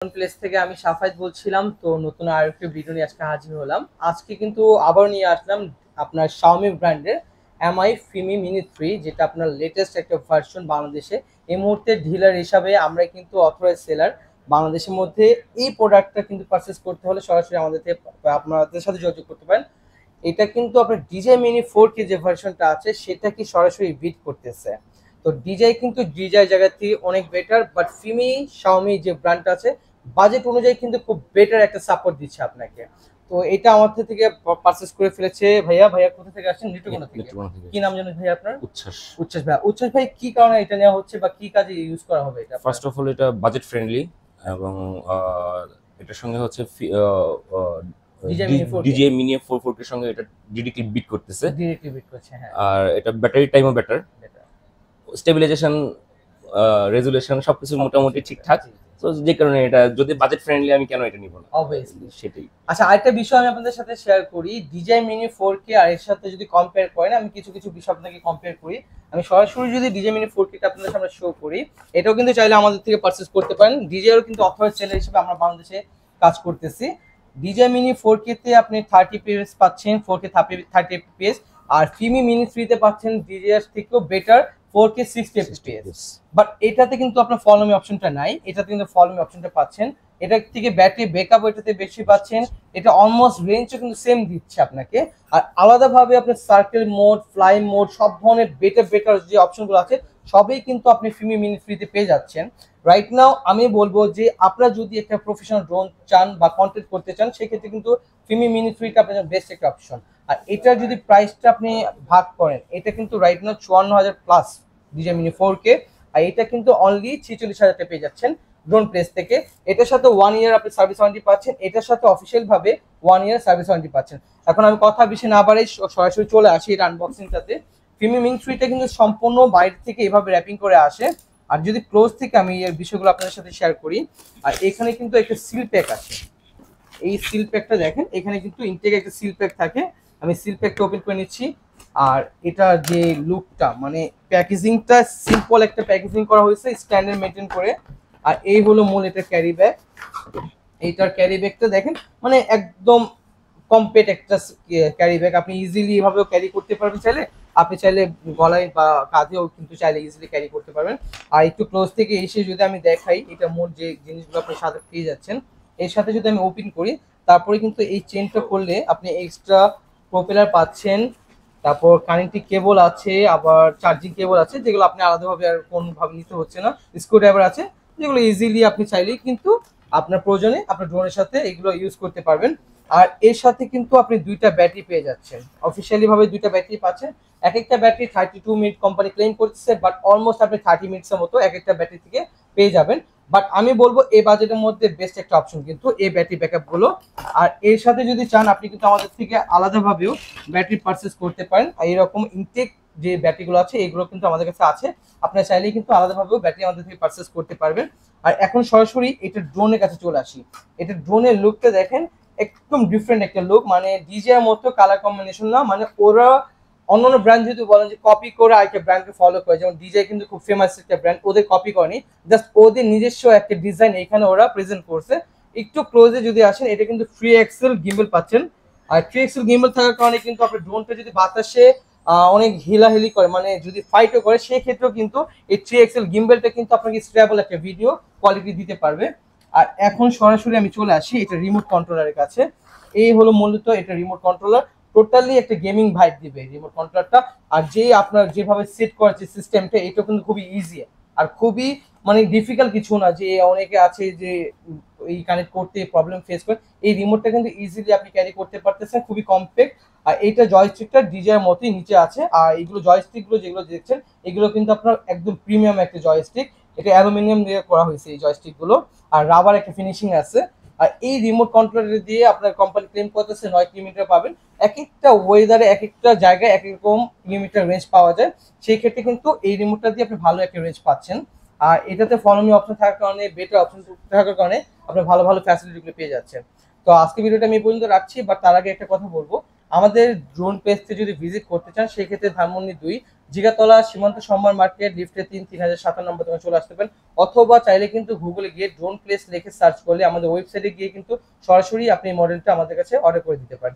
Place থেকে আমি সাফায়েত বলছিলাম। তো নতুন আরেকটি ভিডিও নিয়ে আজকে হাজির হলাম। আজকে কিন্তু আবার নিয়ে আসলাম আপনার Xiaomi ব্র্যান্ডের MI Fimi Mini 3, যেটা আপনার লেটেস্ট একটা ভার্সন বাংলাদেশে। এই মুহূর্তে ডিলার হিসাবে আমরা কিন্তু অথরাইজড সেলার বাংলাদেশের মধ্যে। এই প্রোডাক্টটা কিন্তু পারচেস করতে হলে সরাসরি আমাদের থেকে আপনাদের সাথে যোগাযোগ করতে পারেন। এটা কিন্তু আপনার DJI Mini 4K যে ভার্সনটা আছে সেটা কি সরাসরি বিট করতেছে। তো DJI কিন্তু DJI জায়গা থেকে অনেক বেটার, বাট Fimi Xiaomi যে ব্র্যান্ডটা আছে বাজেট অনুযায়ী কিন্তু খুব বেটার একটা সাপোর্ট দিচ্ছে আপনাকে। তো এটা আমাদের থেকে পারচেস করে ফেলেছে ভাইয়া। ভাইয়া কোথা থেকে আসছেন? নেত্রকোনা থেকে। কি নাম জানেন ভাইয়া আপনার? উচ্ছ্বাস। উচ্ছ্বাস ভাই। উচ্ছ্বাস ভাই, কি কারণে এটা নেওয়া হচ্ছে বা কি কাজে ইউজ করা হবে এটা? ফার্স্ট অফ অল এটা বাজেট ফ্রেন্ডলি এবং এটার সঙ্গে হচ্ছে DJI Mini 4 এর সঙ্গে এটা ডিরেক্টলি বিট করতেছে। ডিরেক্টলি বিট করছে, হ্যাঁ। আর এটা ব্যাটারি টাইমও বেটার, স্টেবিলাইজেশন, রেজুলেশন সবকিছু মোটামুটি ঠিকঠাক। তো যে কারণে এটা যদি বাজেট ফ্রেন্ডলি, আমি কেন এটা নিব না? অবভিয়াসলি সেটাই। আচ্ছা, আরেকটা বিষয় আমি আপনাদের সাথে শেয়ার করি। DJI Mini 4K আর এর সাথে যদি কম্পেয়ার করেন, আমি কিছু কিছু বিষয় আপনাকে কম্পেয়ার করি। আমি সরাসরি যদি DJI Mini 4K টা আপনাদের সামনে শো করি, এটাও কিন্তু চাইলে আমাদের থেকে পারচেজ করতে পারেন। DJI এরও কিন্তু অথরাইজড সেলার হিসেবে আমরা বাংলাদেশে কাজ করতেছি। DJI Mini 4K তে আপনি 30 fps পাচ্ছেন, 4K 30 fps। আর Fimi Mini 3 তে পাচ্ছেন DJI এর থেকেও বেটার 4K 60 fps। বাট এটাতে কিন্তু আপনার ফলো মি অপশনটা নাই, এটাতে কিন্তু ফলো মি অপশনটা পাচ্ছেন। এটা থেকে ব্যাটারি ব্যাকআপ এটাতে বেশি পাচ্ছেন। এটা অলমোস্ট রেঞ্জও কিন্তু সেম দিচ্ছে আপনাকে। আর আলাদাভাবে আপনার সার্কেল মোড, ফ্লাই মোড, সব ধরনের বেটার বেটার যে অপশনগুলো আছে সবই কিন্তু আপনি Fimi Mini 3 তে পেয়ে যাচ্ছেন। রাইট নাও আমি বলবো যে আপনারা যদি একটা প্রফেশনাল ড্রোন চান বা কন্টেন্ট করতে চান, সেক্ষেত্রে কিন্তু Fimi Mini 3 টা আপনার জন্য বেস্ট একটা অপশন। আর এটার যদি প্রাইসটা আপনি ভাগ করেন, এটা কিন্তু right now 54,000 plus DJI Mini 4K। আর এটা কিন্তু অনলি 46,000 টাকা পেয়ে যাচ্ছেন ড্রোন প্লেস থেকে। এটার সাথে 1 ইয়ার আপনি সার্ভিস ওয়ারেন্টি পাচ্ছেন, এটার সাথে অফিসিয়াল ভাবে 1 ইয়ার সার্ভিস ওয়ারেন্টি পাচ্ছেন। এখন আমি কথা বেশি না বাড়াই সরাসরি চলে আসি এটা আনবক্সিংটাতে। Fimi Mini 3 টা কিন্তু সম্পূর্ণ বাইরে থেকে এভাবে র্যাপিং করে আসে। আর যদি ক্লোজ থেকে আমি এর বিষয়গুলো আপনাদের সাথে শেয়ার করি, আর এখানে কিন্তু একটা সিল প্যাক আছে। এই সিল প্যাকটা দেখেন, এখানে কিন্তু ইনটেক একটা সিল প্যাক থাকে। আমি সিল প্যাকটা ওপেন করে নিচ্ছি। আর এটা যে লুকটা, মানে প্যাকেজিংটা সিম্পল একটা প্যাকেজিং করা হয়েছে স্ট্যান্ডার্ড মেইনটেইন করে। আর এই হলো মূল এটা ক্যারি ব্যাগ। এইটার ক্যারি ব্যাগটা দেখেন, মানে একদম কমপ্লিট একটা ক্যারি ব্যাগ। আপনি ইজিলি এভাবেও ক্যারি করতে পারবেন চাইলে। আপনি চাইলে গলায় বা কাঁধেও কিন্তু চাইলে ইজিলি ক্যারি করতে পারবেন। আর একটু ক্লোজ থেকে এসে যদি আমি দেখাই, এটা মোট যে জিনিসগুলো আপনি সাথে পেয়ে যাচ্ছেন, এর সাথে যদি আমি ওপেন করি, তারপরে কিন্তু এই চেনটা করলে আপনি এক্সট্রা প্রপেলার পাচ্ছেন। তারপর কানেক্টিং কেবল আছে, আবার চার্জিং কেবল আছে, যেগুলো আপনি আলাদাভাবে আর কোনোভাবে নিতে হচ্ছে না। স্ক্রু ড্রাইভার আছে, যেগুলো ইজিলি আপনি চাইলেই কিন্তু আপনার প্রয়োজনে আপনার ড্রোনের সাথে এগুলো ইউজ করতে পারবেন। আর এর সাথে কিন্তু আপনি দুইটা ব্যাটারি পেয়ে যাচ্ছেন, অফিসিয়ালি ভাবে দুইটা ব্যাটারি পাচ্ছেন। এক একটা ব্যাটারি 32 মিনিট কোম্পানি ক্লেম করতেছে, বাট অলমোস্ট আপনি 30 মিনিটসের মতো এক একটা ব্যাটারি থেকে পেয়ে যাবেন। বাট আমি বলবো এই বাজেটের মধ্যে বেস্ট একটা অপশন কিন্তু এই ব্যাটারি ব্যাকআপ গুলো। আর এর সাথে যদি চান, আপনি কিন্তু আমাদের থেকে আলাদাভাবেও ব্যাটারি পারচেস করতে পারেন। আর এরকম ইনটেক যে ব্যাটারিগুলো আছে এগুলো কিন্তু আমাদের কাছে আছে। আপনার চাইলেই কিন্তু আলাদাভাবেও ব্যাটারি আমাদের থেকে পারচেস করতে পারবেন। আর এখন সরাসরি এটা ড্রোনের কাছে চলে আসি। এটা ড্রোনের লুকটা দেখেন, একদম ডিফারেন্ট একটা লুক। মানে ডিজিআই মতো কালার কম্বিনেশন না, মানে ওরা অন্যান্য ব্র্যান্ড যদি বলেন যে কপি করে একটা ব্র্যান্ডকে ফলো করে, যেমন ডিজিআই কিন্তু খুব ফেমাস একটা ব্র্যান্ড, ওদের কপি করেনি, জাস্ট ওদের নিজস্ব একটা ডিজাইন এখানে ওরা প্রেজেন্ট করছে। একটু ক্লোজে যদি আসেন, এটা কিন্তু 3 এক্সেল গিম্বল পাচ্ছেন। আর 3 এক্সেল গিম্বল থাকার কারণে কিন্তু আপনার ড্রোনটা যদি বাতাসে অনেক হিলাহিলি করে, মানে যদি ফাইটও করে, সেক্ষেত্রেও কিন্তু এই 3 এক্সেল গিম্বলটা কিন্তু আপনাকে স্টেবল একটা ভিডিও কোয়ালিটি দিতে পারবে। আর এখন সরাসরি আমি চলে আসি এটা রিমোট কন্ট্রোলারের কাছে। এই হলো মূলত এটা রিমোট কন্ট্রোলার, টোটালি একটা গেমিং ভাইব দিবে রিমোট কন্ট্রোলারটা। আর যে আপনার যেভাবে সেট করেছে সিস্টেমটা, এটা কিন্তু খুবই ইজি আর খুবই মানে ডিফিকাল্ট কিছু না। যে অনেকে আছে যে এই কানেক্ট করতে প্রবলেম ফেস করে, এই রিমোটটা কিন্তু ইজিলি আপনি ক্যারি করতে পারতেছেন, খুবই কম্প্যাক্ট। আর এইটা জয়স্টিকটা ডিজাইনের মতোই নিচে আছে। আর এইগুলো জয়স্টিকগুলো যেগুলো দেখছেন, এগুলো কিন্তু আপনার একদম প্রিমিয়াম একটা জয়স্টিক। এটা অ্যালুমিনিয়াম দিয়ে করা হয়েছে এই জয়স্টিকগুলো, আর রাবার একটা ফিনিশিং আছে। আর এই রিমোট কন্ট্রোলার দিয়ে আপনার কোম্পানি ক্লেম করতেছে 9 কিলোমিটার পাবেন। এক একটা ওয়েদারে এক একটা জায়গায় এক এক রকম কিলোমিটার রেঞ্জ পাওয়া যায়। সেই ক্ষেত্রে কিন্তু এই রিমোটটা দিয়ে আপনি ভালো একটা রেঞ্জ পাচ্ছেন। আর এটাতে ফলো মি অপশন থাকার কারণে, বেটার অপশন থাকার কারণে আপনি ভালো ভালো ফ্যাসিলিটিগুলো পেয়ে যাচ্ছেন। তো আজকে ভিডিওটা আমি এই পর্যন্ত রাখছি, বাট তার আগে একটা কথা বলবো, আমাদের ড্রোন পেজটি যদি ভিজিট করতে চান সেক্ষেত্রে ধানমন্ডি 2 জিগাতলা সীমান্ত সম্মান মার্কেট লিফটে 3057 নম্বর দোকানে চলে আসতে পারেন, অথবা চাইলে কিন্তু গুগলে গিয়ে ড্রোন প্লেস লিখে সার্চ করলে আমাদের ওয়েবসাইটে গিয়ে কিন্তু সরাসরি আপনি মডেলটা আমাদের কাছে অর্ডার করে দিতে পারেন।